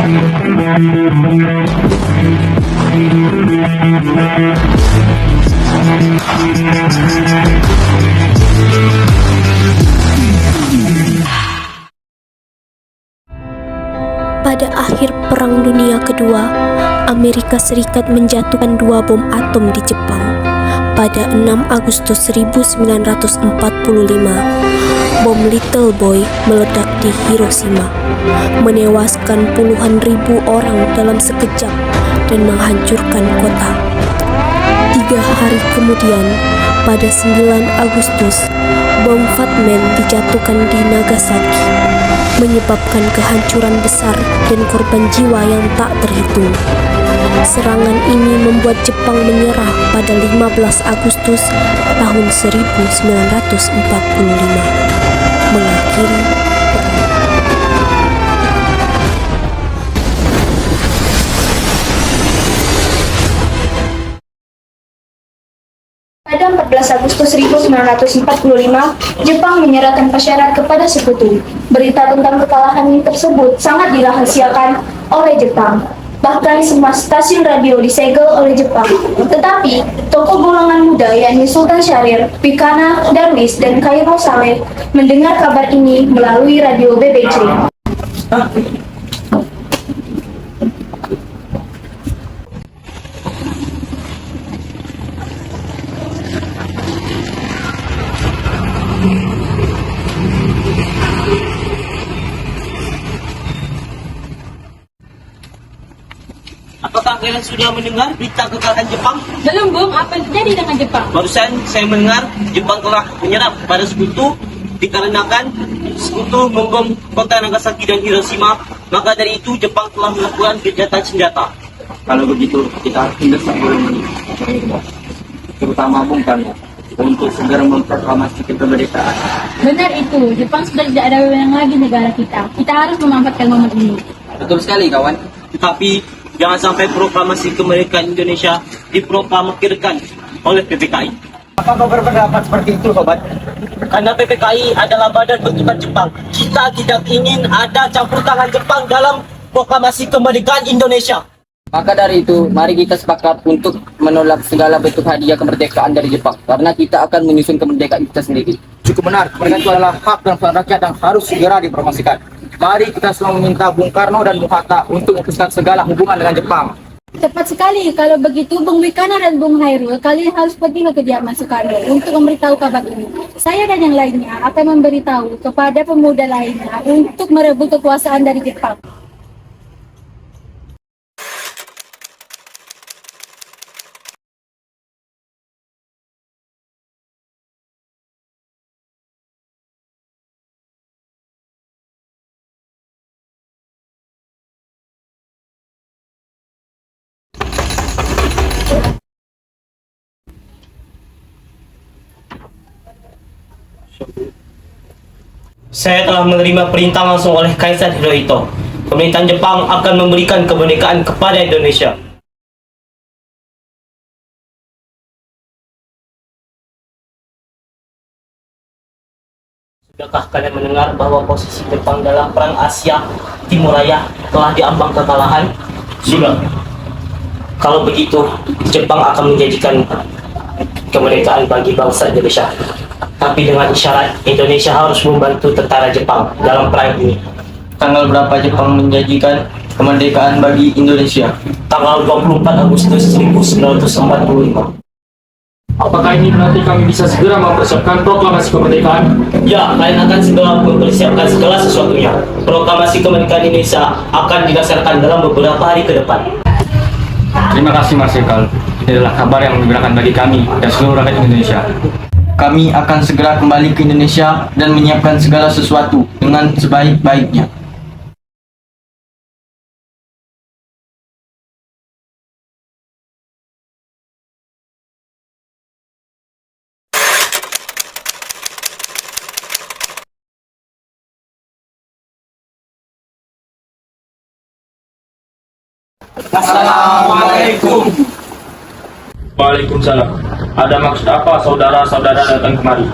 Pada akhir Perang Dunia Kedua, Amerika Serikat menjatuhkan 2 bom atom di Jepang. Pada 6 Agustus 1945, bom Little Boy meledak di Hiroshima, menewaskan puluhan ribu orang dalam sekejap dan menghancurkan kota. 3 hari kemudian, pada 9 Agustus, bom Fat Man dijatuhkan di Nagasaki, menyebabkan kehancuran besar dan korban jiwa yang tak terhitung. Serangan ini membuat Jepang menyerah pada 15 Agustus tahun 1945, mengakhiri perang. Pada 14 Agustus 1945, Jepang menyerahkan syarat kepada Sekutu. Berita tentang kekalahan tersebut sangat dirahasiakan oleh Jepang. Bahkan semua stasiun radio disegel oleh Jepang. Tetapi, tokoh golongan muda yakni Sultan Syahrir, Pikana, Darwis, dan Kairo Saleh mendengar kabar ini melalui radio BBC. Apakah kalian sudah mendengar berita kekalahan Jepang? Belum, Bung. Apa yang terjadi dengan Jepang? Barusan saya mendengar Jepang telah menyerah pada Sekutu dikarenakan Sekutu membom kota Nagasaki dan Hiroshima. Maka dari itu Jepang telah melakukan gencatan senjata. Kalau begitu kita harus tindak sebelum ini, terutama Bung Karno, untuk segera memproklamasi kemerdekaan. Benar itu. Jepang sudah tidak ada wewenang lagi negara kita. Kita harus memanfaatkan momen ini. Betul sekali, kawan. Tetapi jangan sampai proklamasi kemerdekaan Indonesia diproklamirkan oleh PPKI. Apa kau berpendapat seperti itu, sobat? Karena PPKI adalah badan bentukan Jepang. Kita tidak ingin ada campur tangan Jepang dalam proklamasi kemerdekaan Indonesia. Maka dari itu, mari kita sepakat untuk menolak segala bentuk hadiah kemerdekaan dari Jepang, karena kita akan menyusun kemerdekaan kita sendiri. Cukup benar, kemerdekaan itu adalah hak dan peran rakyat yang harus segera dipromosikan. Mari kita selalu meminta Bung Karno dan Bung Hatta untuk memutuskan segala hubungan dengan Jepang. Tepat sekali. Kalau begitu, Bung Wikana dan Bung Hairul, kalian harus pergi ke kediaman Soekarno untuk memberitahu kabar ini. Saya dan yang lainnya akan memberitahu kepada pemuda lainnya untuk merebut kekuasaan dari Jepang. Saya telah menerima perintah langsung oleh Kaisar Hirohito. Pemerintahan Jepang akan memberikan kemerdekaan kepada Indonesia. Sudahkah kalian mendengar bahwa posisi Jepang dalam Perang Asia Timur Raya telah diambang kekalahan? Sudah. Kalau begitu, Jepang akan menjadikan kemerdekaan bagi bangsa Indonesia. Tapi dengan isyarat, Indonesia harus membantu tentara Jepang dalam perang ini. Tanggal berapa Jepang menjanjikan kemerdekaan bagi Indonesia? Tanggal 24 Agustus 1945. Apakah ini berarti kami bisa segera mempersiapkan proklamasi kemerdekaan? Ya, kalian akan segera mempersiapkan segala sesuatunya. Proklamasi kemerdekaan Indonesia akan dilaksanakan dalam beberapa hari ke depan. Terima kasih, Marsikal. Ini adalah kabar yang menggembirakan bagi kami dan seluruh rakyat Indonesia. Kami akan segera kembali ke Indonesia dan menyiapkan segala sesuatu dengan sebaik-baiknya. Assalamualaikum. Waalaikumsalam. Ada maksud apa saudara-saudara datang kemari?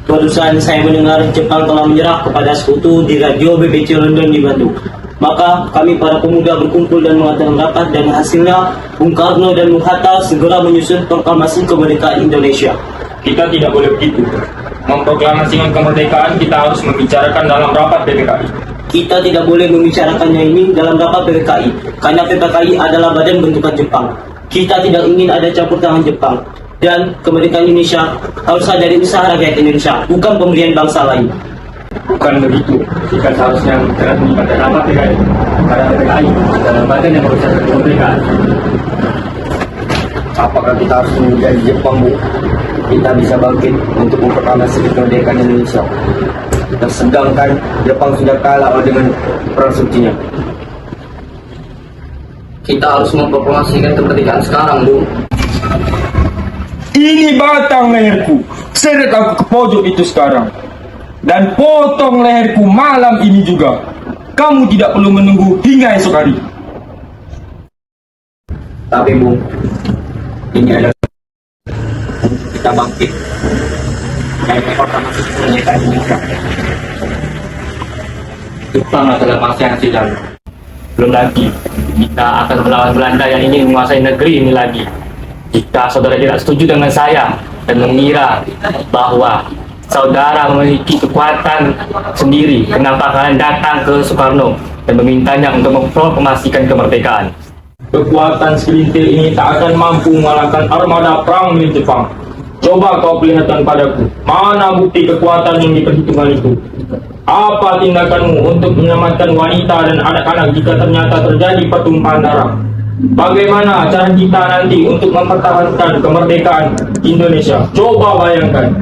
Barusan saya mendengar Jepang telah menyerah kepada Sekutu di radio BBC London di Bandung. Maka kami para pemuda berkumpul dan mengadakan rapat dan hasilnya Bung Karno dan Bung Hatta segera menyusun proklamasi kemerdekaan Indonesia. Kita tidak boleh begitu. Memproklamasikan kemerdekaan kita harus membicarakan dalam rapat PPKI. Kita tidak boleh membicarakannya ini dalam rapat PPKI karena PPKI adalah badan bentukan Jepang. Kita tidak ingin ada campur tangan Jepang. Dan kemerdekaan Indonesia haruslah dari usaha rakyat Indonesia, bukan pemberian bangsa lain. Bukan begitu. Kita seharusnya bicara pada rapat PPKI. Karena PPKI adalah badan yang membicarakan kemerdekaan. Apakah kita harus menjadi Jepang, Bu? Kita bisa bangkit untuk memproklamasikan kemerdekaan Indonesia. Sedangkan Jepang sudah kalah dengan perang sucinya. Kita harus memproklamasikan kemerdekaan sekarang, Bu. Ini batang leherku. Seret aku ke pojok itu sekarang. Dan potong leherku malam ini juga. Kamu tidak perlu menunggu hingga esok hari. Tapi, Bu, ini adalah kita bangkit dan memproklamasikan kemerdekaan Indonesia. Jepang adalah bangsa yang tidak. Belum lagi, kita akan melawan Belanda yang ingin menguasai negeri ini lagi. Jika saudara tidak setuju dengan saya dan mengira bahwa saudara memiliki kekuatan sendiri, kenapa kalian datang ke Soekarno dan memintanya untuk memproklamasikan kemerdekaan? Kekuatan segelintir ini tak akan mampu mengalahkan armada perang milik Jepang. Coba kau perlihatkan padaku, mana bukti kekuatan yang diperhitungkan itu? Apa tindakanmu untuk menyelamatkan wanita dan anak-anak jika ternyata terjadi pertumpahan darah? Bagaimana cara kita nanti untuk mempertahankan kemerdekaan Indonesia? Coba bayangkan.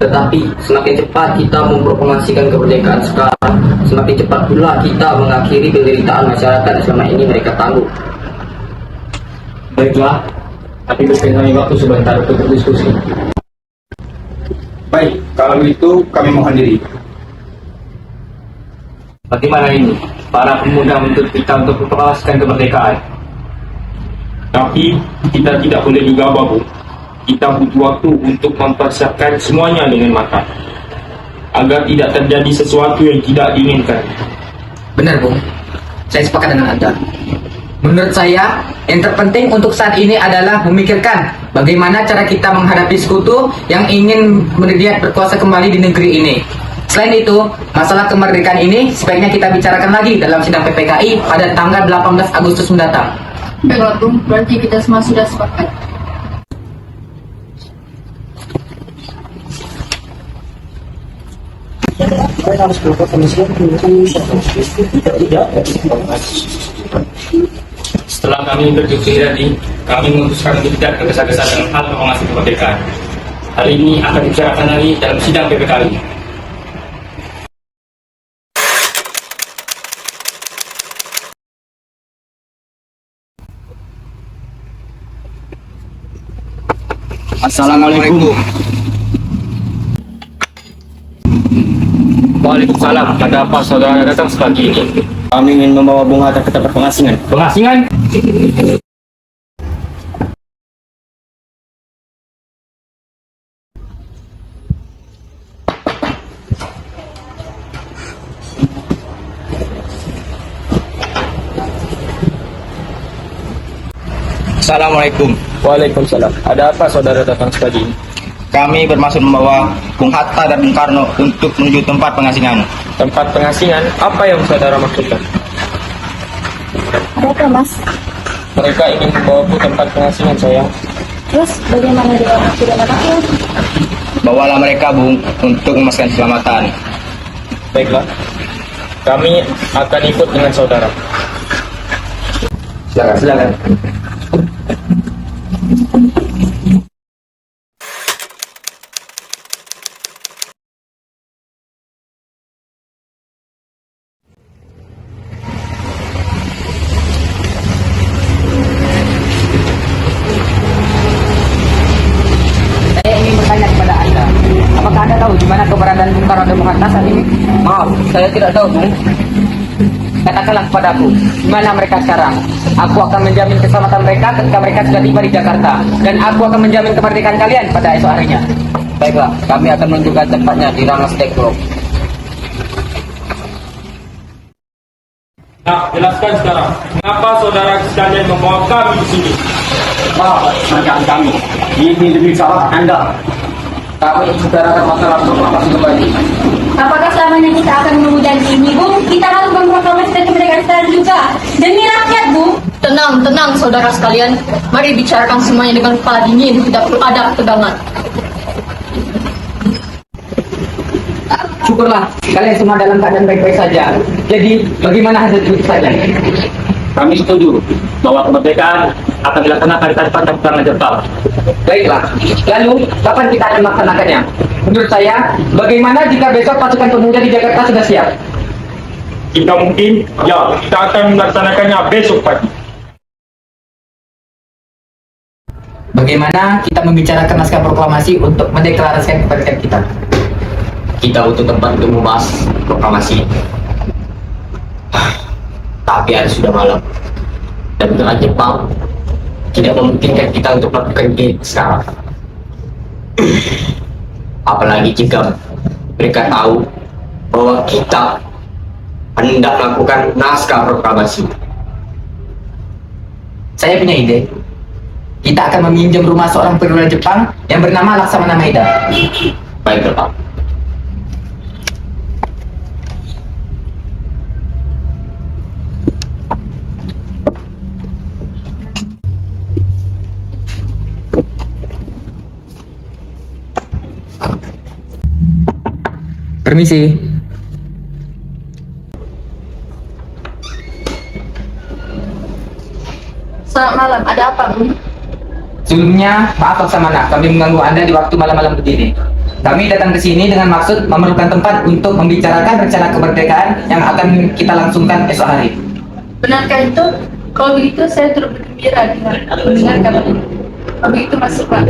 Tetapi semakin cepat kita memproklamasikan kemerdekaan sekarang, semakin cepat pula kita mengakhiri penderitaan masyarakat yang selama ini mereka tangguh. Baiklah, tapi berikan kami waktu sebentar untuk berdiskusi. Baik, kalau begitu kami mohon diri. Bagaimana ini? Para pemuda menuntut kita untuk memproklamasikan kemerdekaan. Tapi kita tidak boleh gegabah, Bu. Kita butuh waktu untuk mempersiapkan semuanya dengan matang agar tidak terjadi sesuatu yang tidak diinginkan. Benar, Bung. Saya sepakat dengan Anda. Menurut saya, yang terpenting untuk saat ini adalah memikirkan bagaimana cara kita menghadapi sekutu yang ingin melihat berkuasa kembali di negeri ini. Selain itu, masalah kemerdekaan ini sebaiknya kita bicarakan lagi dalam sidang PPKI pada tanggal 18 Agustus mendatang. Baiklah, Bung. Berarti kita semua sudah sepakat. Setelah kami berdiskusi tadi, kami memutuskan untuk tidak tergesa-gesa dalam hal proklamasi kemerdekaan. Hal ini akan dibicarakan lagi dalam sidang PPKI. Assalamualaikum. Waalaikumsalam. Ada apa saudara datang sepagi ini? Kami ingin membawa Bung Hatta ke tempat pengasingan. Pengasingan? Assalamualaikum. Waalaikumsalam. Ada apa saudara datang sepagi ini? Kami bermaksud membawa Bung Hatta dan Bung Karno untuk menuju tempat pengasingan. Tempat pengasingan? Apa yang saudara maksudkan? Ada apa, Mas? Mereka ingin membawaku tempat pengasingan, sayang. Terus bagaimana dengan sudah anaknya? Bawalah mereka, Bung, untuk memastikan keselamatan. Baiklah. Kami akan ikut dengan saudara. Silakan. Saya ingin bertanya kepada Anda, apakah Anda tahu di mana keberadaan Bung Karno dan Bung Hatta saat ini? Maaf, saya tidak tahu, Bung. Katakanlah kepadaku, di mana mereka sekarang? Aku akan menjamin keselamatan mereka ketika mereka sudah tiba di Jakarta, dan aku akan menjamin kemerdekaan kalian pada esok harinya. Baiklah, kami akan menunjukkan tempatnya di Rangas Tekro. Nah, jelaskan sekarang, mengapa saudara sekalian membawa kami di sini? Maaf, kerjaan kami. Ini demi salah Anda. Kami bicarakan masalah proklamasi kembali. Apakah selamanya kita akan menunggu janji ini, Bung? Kita harus memproklamasikan kemerdekaan sekarang juga. Demi rakyat, Bung. Tenang, tenang saudara sekalian. Mari bicarakan semuanya dengan kepala dingin, tidak perlu ada ketegangan. Syukurlah, kalian semua dalam keadaan baik-baik saja. Jadi, bagaimana hasil keputusannya? Kami setuju bahwa kemerdekaan akan dilaksanakan tanpa campur Jepang. Baiklah, lalu kapan kita akan melaksanakannya? Menurut saya, bagaimana jika besok pasukan pemuda di Jakarta sudah siap? Jika mungkin, ya, kita akan melaksanakannya besok pagi. Bagaimana kita membicarakan naskah proklamasi untuk mendeklarasikan kemerdekaan kita? Kita butuh tempat untuk membahas proklamasi. Tapi hari sudah malam. Dan dengan Jepang tidak memungkinkan kita untuk melakukan ini sekarang. Apalagi jika mereka tahu bahwa kita hendak melakukan naskah proklamasi. Saya punya ide. Kita akan meminjam rumah seorang perwira Jepang yang bernama Laksamana Maeda. Baik, Pak. Permisi. Selamat malam, ada apa, Bung? Sebelumnya, maaf Laksamana, kami mengganggu Anda di waktu malam-malam begini. Kami datang ke sini dengan maksud memerlukan tempat untuk membicarakan rencana kemerdekaan yang akan kita langsungkan esok hari. Benarkah itu? Kalau begitu, saya turut bergembira dengan mendengar kabar ini. Kalau begitu, masuk, Pak.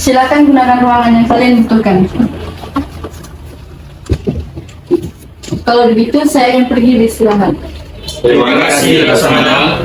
Silakan gunakan ruangan yang kalian butuhkan. Kalau begitu, saya akan pergi beristirahat. Terima kasih, Laksamana.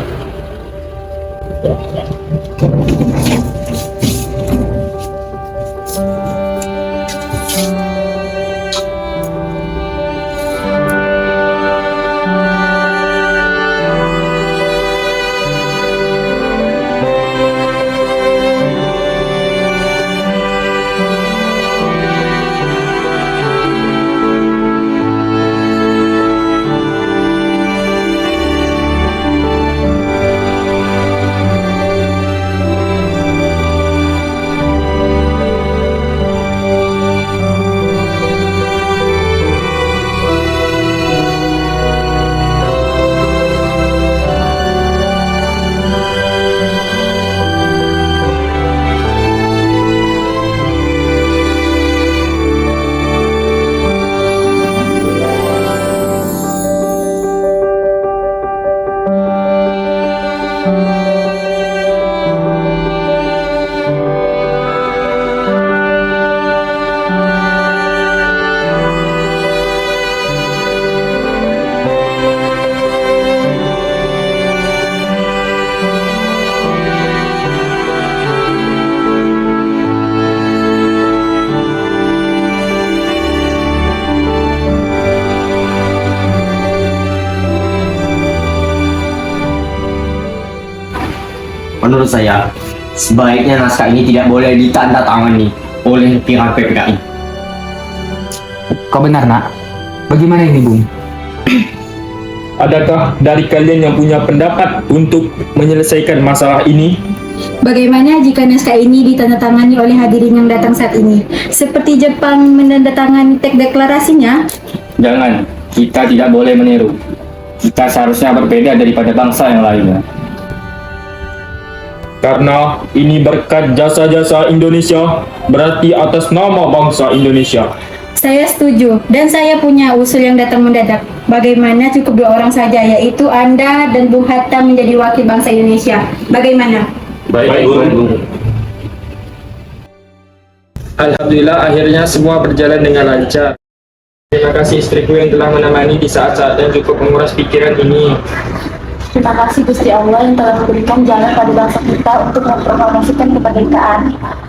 Menurut saya, sebaiknya naskah ini tidak boleh ditandatangani oleh pihak PPKI. Kau benar, Nak. Bagaimana ini, Bung? Adakah dari kalian yang punya pendapat untuk menyelesaikan masalah ini? Bagaimana jika naskah ini ditandatangani oleh hadirin yang datang saat ini? Seperti Jepang menandatangani teks deklarasinya? Jangan, kita tidak boleh meniru. Kita seharusnya berbeda daripada bangsa yang lainnya. Karena ini berkat jasa-jasa Indonesia, berarti atas nama bangsa Indonesia. Saya setuju, dan saya punya usul yang datang mendadak. Bagaimana cukup 2 orang saja, yaitu Anda dan Bung Hatta menjadi wakil bangsa Indonesia. Bagaimana? Baik, Bung. Alhamdulillah, akhirnya semua berjalan dengan lancar. Terima kasih istriku yang telah menemani di saat-saat dan cukup menguras pikiran ini. Terima kasih Gusti Allah yang telah memberikan jalan pada bangsa kita untuk memproklamasikan kemerdekaan.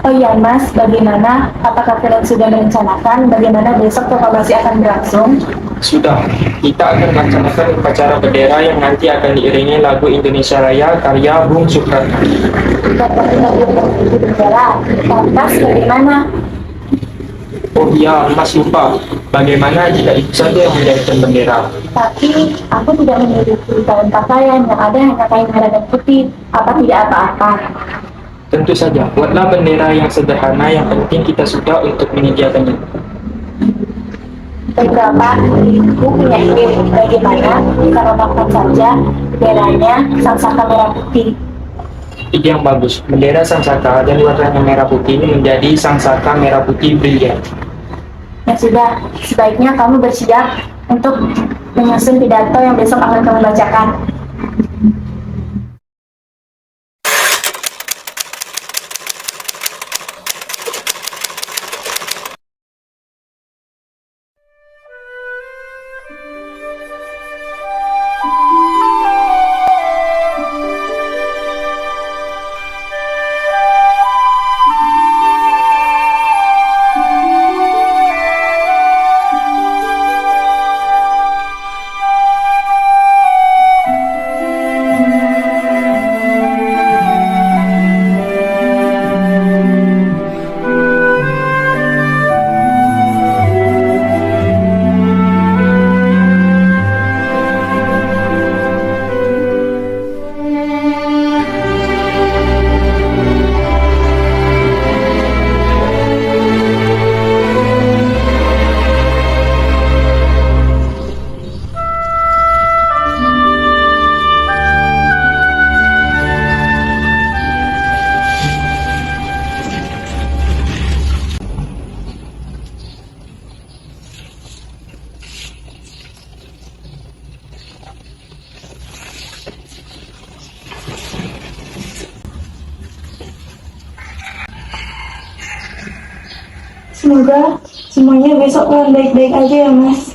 Oh iya Mas, bagaimana? Apakah kalian sudah merencanakan bagaimana besok proklamasi akan berlangsung? Sudah, kita akan melaksanakan upacara bendera yang nanti akan diiringi lagu Indonesia Raya karya Bung Supratman. Bapak tidak berbentuk bendera, lantas bagaimana? Oh iya, Mas lupa. Bagaimana jika itu saja yang menjadikan bendera? Tapi aku tidak memiliki kain pakaian yang ada hanya kain merah dan putih. Apa tidak apa-apa? Tentu saja, buatlah bendera yang sederhana, yang penting kita suka untuk menyediakannya. Beberapa ibu punya ide bagaimana kita memakan saja benderanya sangsaka merah putih. Ide yang bagus. Bendera sangsaka dan warnanya merah putih ini menjadi sangsaka merah putih brilian. Ya sudah, sebaiknya kamu bersiap untuk menyusun pidato yang besok akan kamu bacakan. Semoga semuanya besok akan baik-baik aja ya Mas.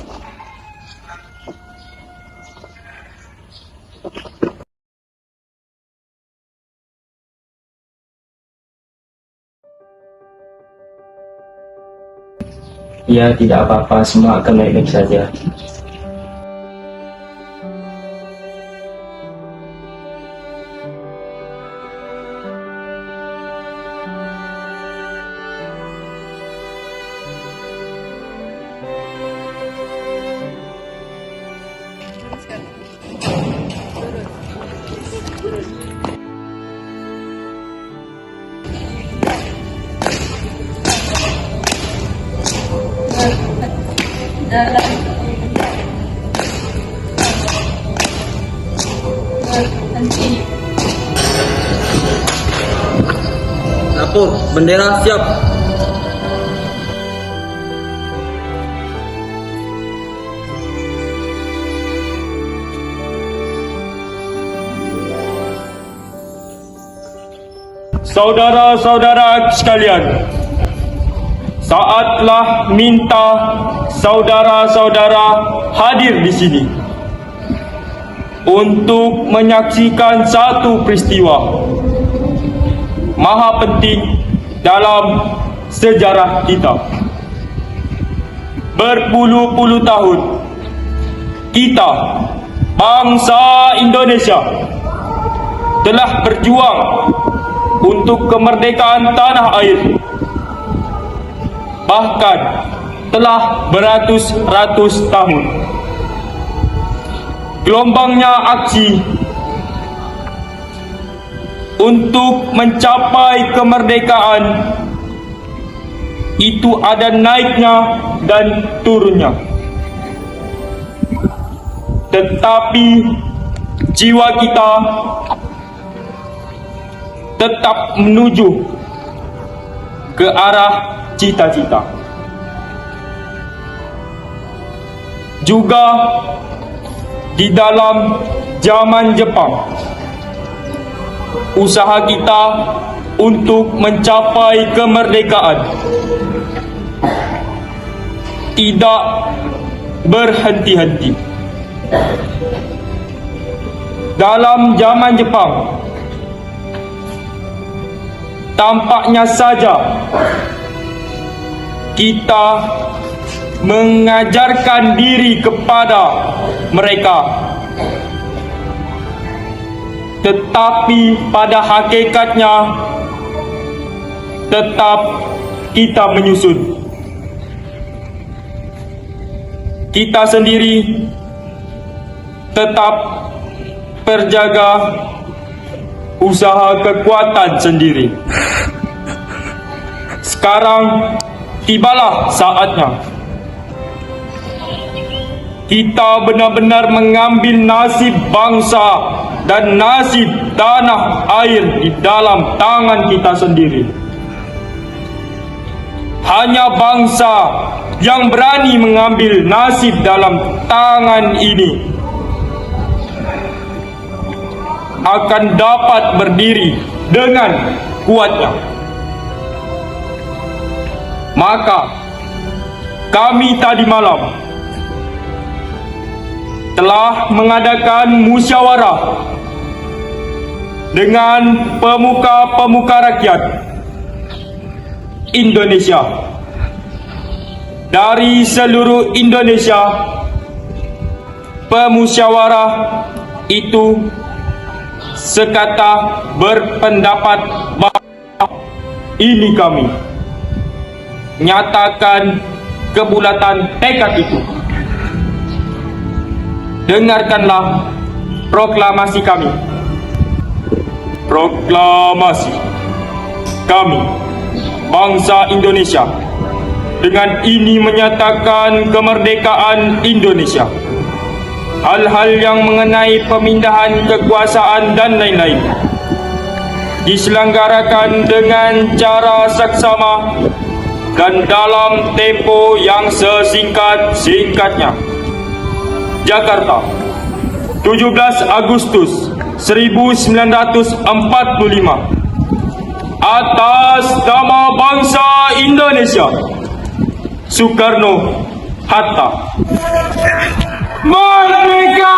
Ya, tidak apa-apa, semua akan baik-baik saja. Lapor, bendera siap. Saudara-saudara sekalian, saatlah minta saudara-saudara hadir di sini untuk menyaksikan satu peristiwa maha penting dalam sejarah kita. Berpuluh-puluh tahun kita, bangsa Indonesia, telah berjuang untuk kemerdekaan tanah air. Bahkan telah beratus-ratus tahun. Gelombangnya aksi untuk mencapai kemerdekaan itu ada naiknya dan turunnya. Tetapi jiwa kita tetap menuju ke arah cita-cita. Juga di dalam zaman Jepang, usaha kita untuk mencapai kemerdekaan tidak berhenti-henti. dalam zaman Jepang. Tampaknya saja kita mengajarkan diri kepada mereka, tetapi pada hakikatnya tetap kita menyusun. Kita sendiri tetap berjaga usaha kekuatan sendiri. Sekarang tibalah saatnya kita benar-benar mengambil nasib bangsa dan nasib tanah air di dalam tangan kita sendiri. Hanya bangsa yang berani mengambil nasib dalam tangan ini akan dapat berdiri dengan kuatnya. Maka kami tadi malam telah mengadakan musyawarah dengan pemuka-pemuka rakyat Indonesia dari seluruh Indonesia. Pemusyawarah itu sekata berpendapat bahwa ini kami nyatakan kebulatan tekad itu. Dengarkanlah proklamasi kami. Proklamasi kami, bangsa Indonesia, dengan ini menyatakan kemerdekaan Indonesia. Hal-hal yang mengenai pemindahan kekuasaan dan lain-lain diselenggarakan dengan cara saksama dan dalam tempo yang sesingkat-singkatnya. Jakarta, 17 Agustus 1945. Atas nama bangsa Indonesia, Soekarno Hatta. Merdeka!